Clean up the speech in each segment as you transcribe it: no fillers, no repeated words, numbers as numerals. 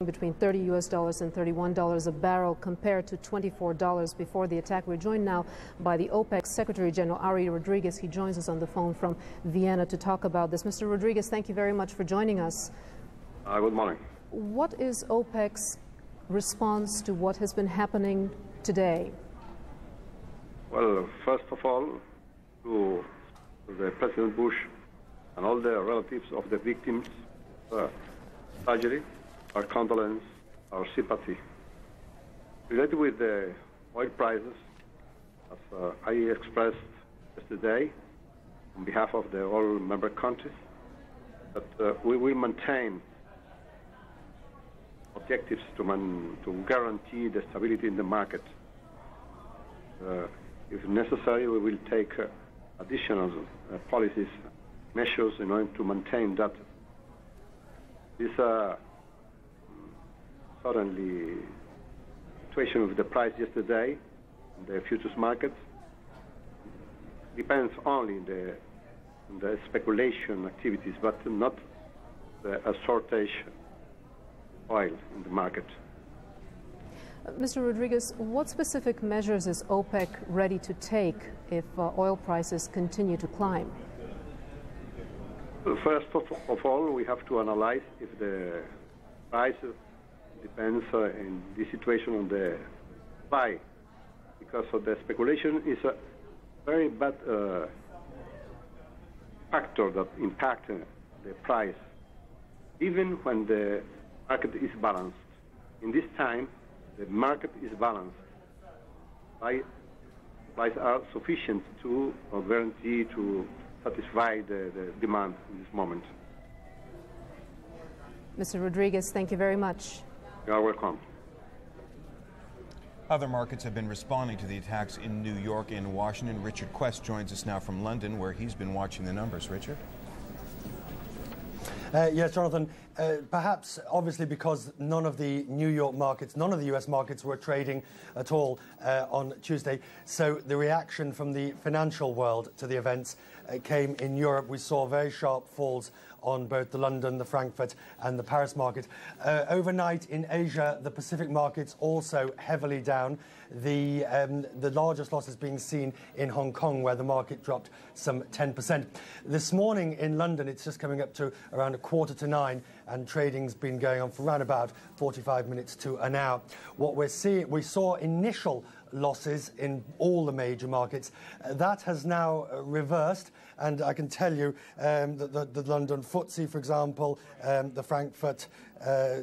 between $30 and $31 a barrel compared to $24 before the attack. We're joined now by the OPEC Secretary General Ari Rodriguez. He joins us on the phone from Vienna to talk about this. Mr. Rodriguez, thank you very much for joining us. Good morning. What is OPEC's response to what has been happening today? Well, first of all, to the President Bush and all the relatives of the victims of tragedy, our condolence, our sympathy. Related with the oil prices, as I expressed yesterday on behalf of the all member countries, that we will maintain objectives to guarantee the stability in the market. If necessary, we will take additional policies, measures in order to maintain that. This suddenly situation of the price yesterday in the futures markets depends only on the speculation activities, but not a shortage oil in the market. Mr. Rodriguez, what specific measures is OPEC ready to take if oil prices continue to climb? Well, first of all, we have to analyze if the price depends in this situation on the supply, because of the speculation is a very bad factor that impacts the price, even when the market is balanced. In this time, the market is balanced. Prices are sufficient to guarantee to satisfy the demand in this moment. Mr. Rodriguez, thank you very much. You are welcome. Other markets have been responding to the attacks in New York and Washington. Richard Quest joins us now from London, where he's been watching the numbers. Richard? Yes, Jonathan. Perhaps, obviously, because none of the New York markets, none of the US markets were trading at all on Tuesday. So the reaction from the financial world to the events came in Europe. We saw very sharp falls on both the London, the Frankfurt and the Paris market. Overnight in Asia, the Pacific markets also heavily down. The largest losses being seen in Hong Kong, where the market dropped some 10%. This morning in London, it's just coming up to around 8:45, and trading's been going on for around about 45 minutes to an hour. What we're seeing, we saw initial losses in all the major markets. That has now reversed, and I can tell you that the London FTSE, for example, the Frankfurt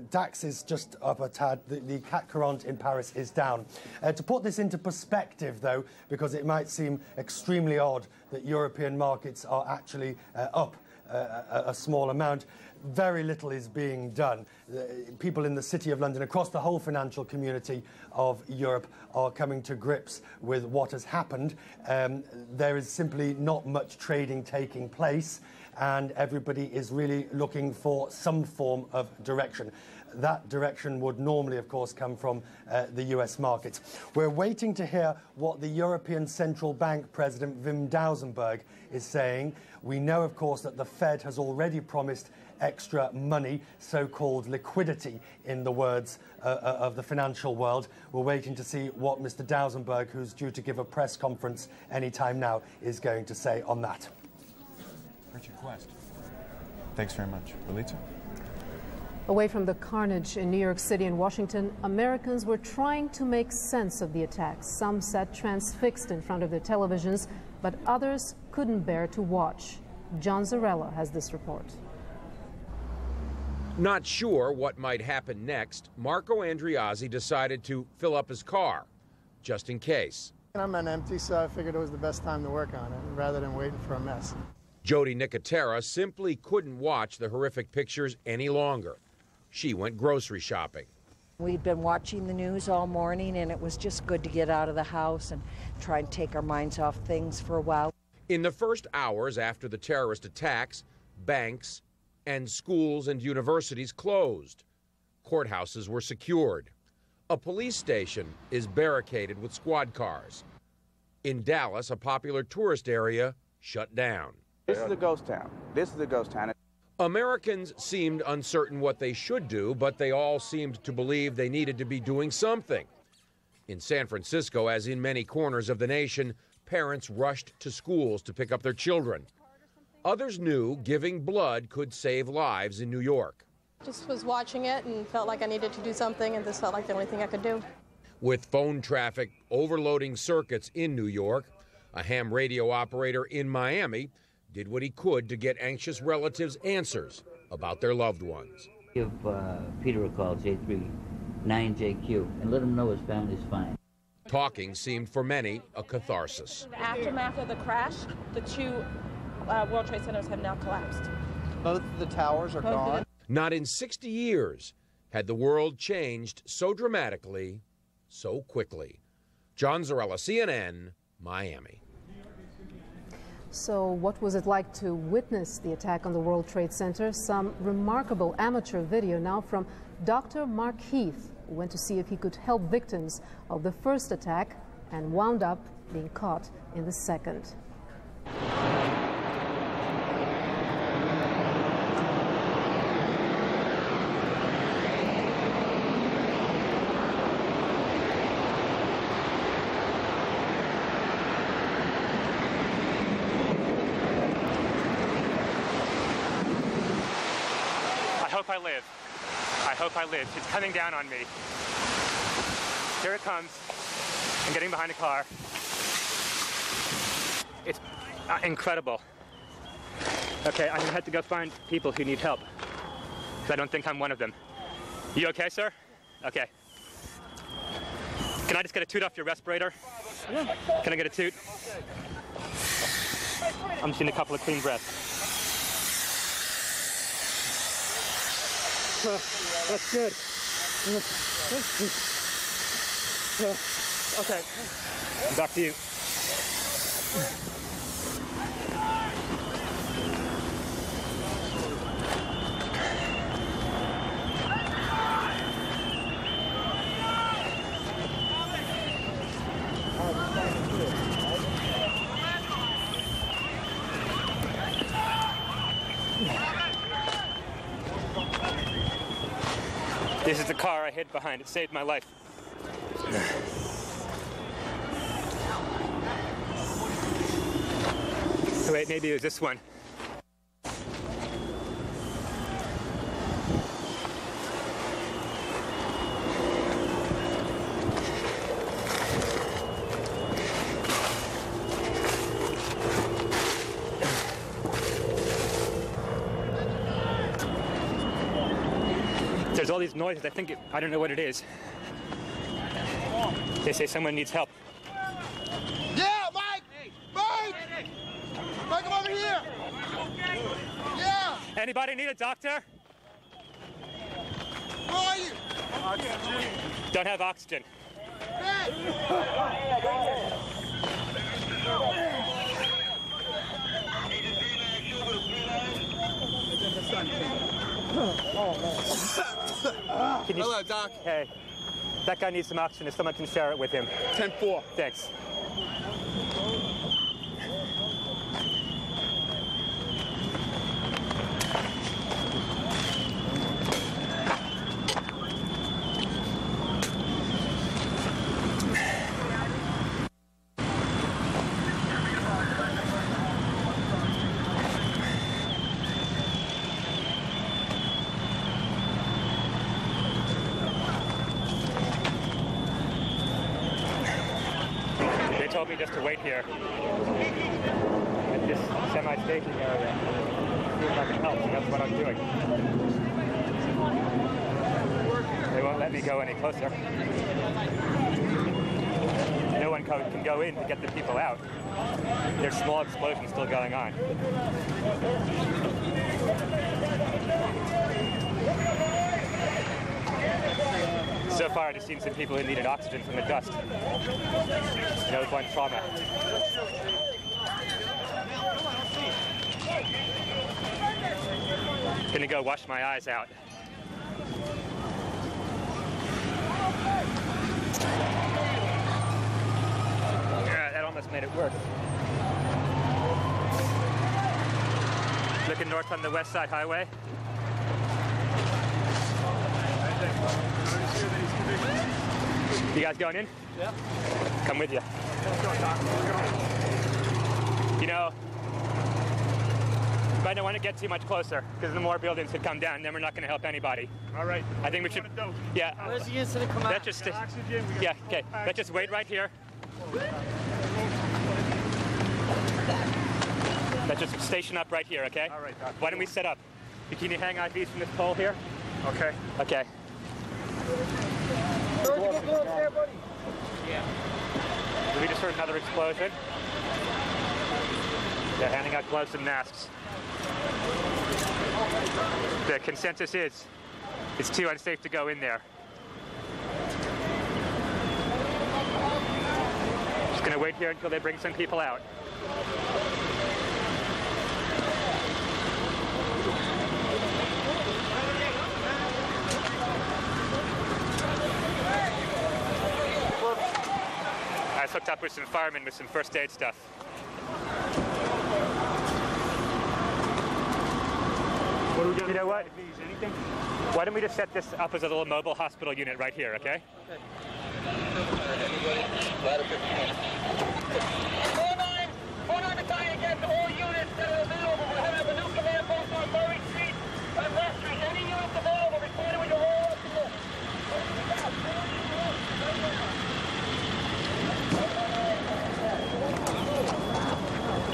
DAX is just up a tad. The CAC 40 in Paris is down. To put this into perspective, though, because it might seem extremely odd that European markets are actually up a small amount, very little is being done. People in the City of London, across the whole financial community of Europe, are coming to grips with what has happened. There is simply not much trading taking place, and everybody is really looking for some form of direction. That direction would normally, of course, come from the US markets. We're waiting to hear what the European Central Bank President Wim Duisenberg is saying. We know, of course, that the Fed has already promised extra money, so-called liquidity, in the words of the financial world. We're waiting to see what Mr. Duisenberg, who's due to give a press conference any time now, is going to say on that. Richard Quest, thanks very much. Relitza? Away from the carnage in New York City and Washington, Americans were trying to make sense of the attacks. Some sat transfixed in front of their televisions, but others couldn't bear to watch. John Zarella has this report. Not sure what might happen next, Marco Andriazzi decided to fill up his car, just in case. I'm on empty, so I figured it was the best time to work on it, rather than waiting for a mess. Jody Nicotera simply couldn't watch the horrific pictures any longer. She went grocery shopping. We'd been watching the news all morning, and it was just good to get out of the house and try and take our minds off things for a while. In the first hours after the terrorist attacks, banks and schools and universities closed. Courthouses were secured. A police station is barricaded with squad cars. In Dallas, a popular tourist area shut down. This is a ghost town. This is a ghost town. Americans seemed uncertain what they should do, but they all seemed to believe they needed to be doing something. In San Francisco, as in many corners of the nation, parents rushed to schools to pick up their children. Others knew giving blood could save lives in New York. Just was watching it and felt like I needed to do something, and this felt like the only thing I could do. With phone traffic overloading circuits in New York, a ham radio operator in Miami did what he could to get anxious relatives answers about their loved ones. Give Peter a call, J39JQ, and let him know his family's fine. Talking seemed for many a catharsis. In the aftermath of the crash, the two World Trade Centers have now collapsed. Both the towers are gone. Not in 60 years had the world changed so dramatically, so quickly. John Zarrella, CNN, Miami. So what was it like to witness the attack on the World Trade Center? Some remarkable amateur video now from Dr. Mark Heath, who went to see if he could help victims of the first attack and wound up being caught in the second. I hope I live. It's coming down on me. Here it comes. I'm getting behind a car. It's incredible. Okay, I'm gonna have to go find people who need help. I don't think I'm one of them. You okay, sir? Okay. Can I just get a toot off your respirator? Can I get a toot? I'm just in a couple of clean breaths. That's good. Okay. Back to you. This is the car I hid behind. It saved my life. Oh, wait, maybe it was this one. There's all these noises. I don't know what it is. They say someone needs help. Yeah, Mike! Mike! Mike, come over here! Yeah! Anybody need a doctor? Where are you? Don't have oxygen. Hello, Doc. Hey, that guy needs some oxygen if someone can share it with him. 10-4. Thanks. They told me just to wait here at this semi-staging area. See if I can help, and that's what I'm doing. They won't let me go any closer. No one can go in to get the people out. There's small explosions still going on. So far, I just seen some people who needed oxygen from the dust. No one trauma. Gonna go wash my eyes out. Yeah, that almost made it worse. Looking north on the West Side Highway. You guys going in? Yeah. Come with you. You know, you might not want to get too much closer, because the more buildings could come down, then we're not going to help anybody. All right. I think we should. Yeah. Where's the incident come out? Let's just. Yeah. Okay. Let's just wait right here. Let's just station up right here, okay? All right. Why don't we set up? Can you hang IVs from this pole here? Okay. Okay. Yeah. We just heard another explosion. They're handing out gloves and masks. The consensus is it's too unsafe to go in there. Just gonna wait here until they bring some people out. I was hooked up with some firemen with some first aid stuff. What are we You know what? Anything? Why don't we just set this up as a little mobile hospital unit right here, okay? Hold on to tie against all units that are available. We're going to have a new command post on Murray Street and West Street. Any units available, report when you roll up to this.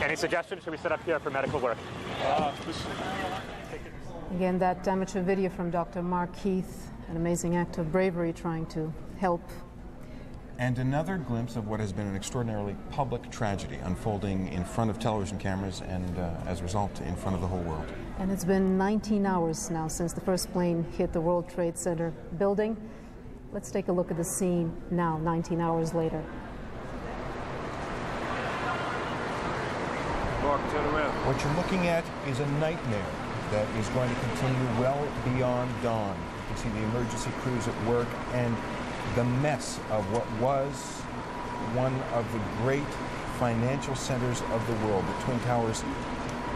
Any suggestions? Should we set up here for medical work? Again, that amateur video from Dr. Mark Heath, an amazing act of bravery trying to help. And another glimpse of what has been an extraordinarily public tragedy unfolding in front of television cameras and, as a result, in front of the whole world. And it's been 19 hours now since the first plane hit the World Trade Center building. Let's take a look at the scene now, 19 hours later. Turn around. What you're looking at is a nightmare that is going to continue well beyond dawn. You can see the emergency crews at work and the mess of what was one of the great financial centers of the world, the Twin Towers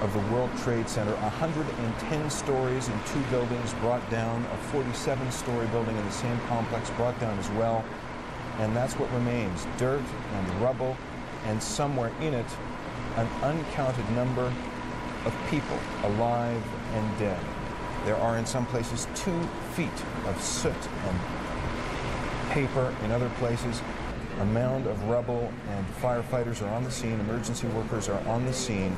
of the World Trade Center. 110 stories in 2 buildings brought down, a 47-story building in the same complex brought down as well. And that's what remains, dirt and rubble, and somewhere in it, an uncounted number of people, alive and dead. There are in some places 2 feet of soot and paper. In other places, a mound of rubble, and firefighters are on the scene, emergency workers are on the scene,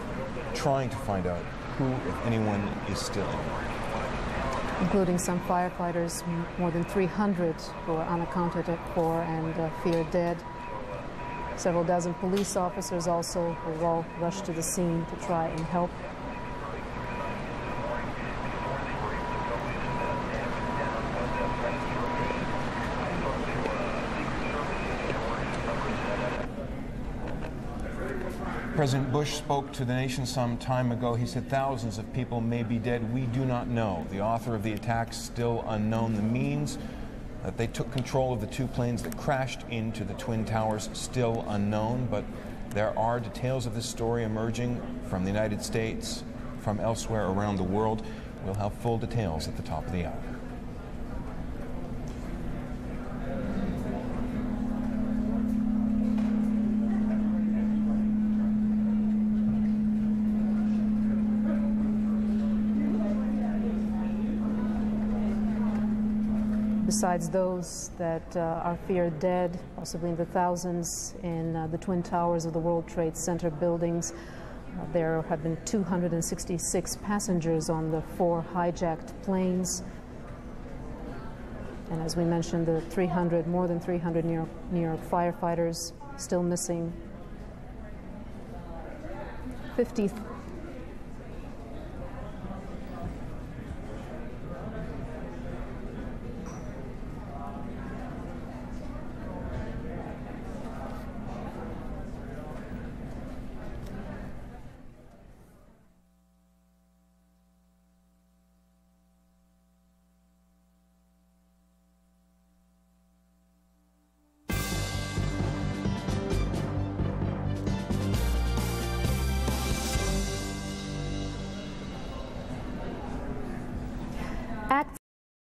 trying to find out who, if anyone, is still in there. Including some firefighters, more than 300 who are unaccounted for and feared dead. Several dozen police officers also who all rushed to the scene to try and help. President Bush spoke to the nation some time ago. He said thousands of people may be dead. We do not know. The author of the attacks still unknown. The means that they took control of the 2 planes that crashed into the Twin Towers still unknown, but there are details of this story emerging from the United States, from elsewhere around the world. We'll have full details at the top of the hour. Besides those that are feared dead, possibly in the thousands, in the Twin Towers of the World Trade Center buildings, there have been 266 passengers on the 4 hijacked planes. And as we mentioned, the more than 300 New York firefighters still missing. 50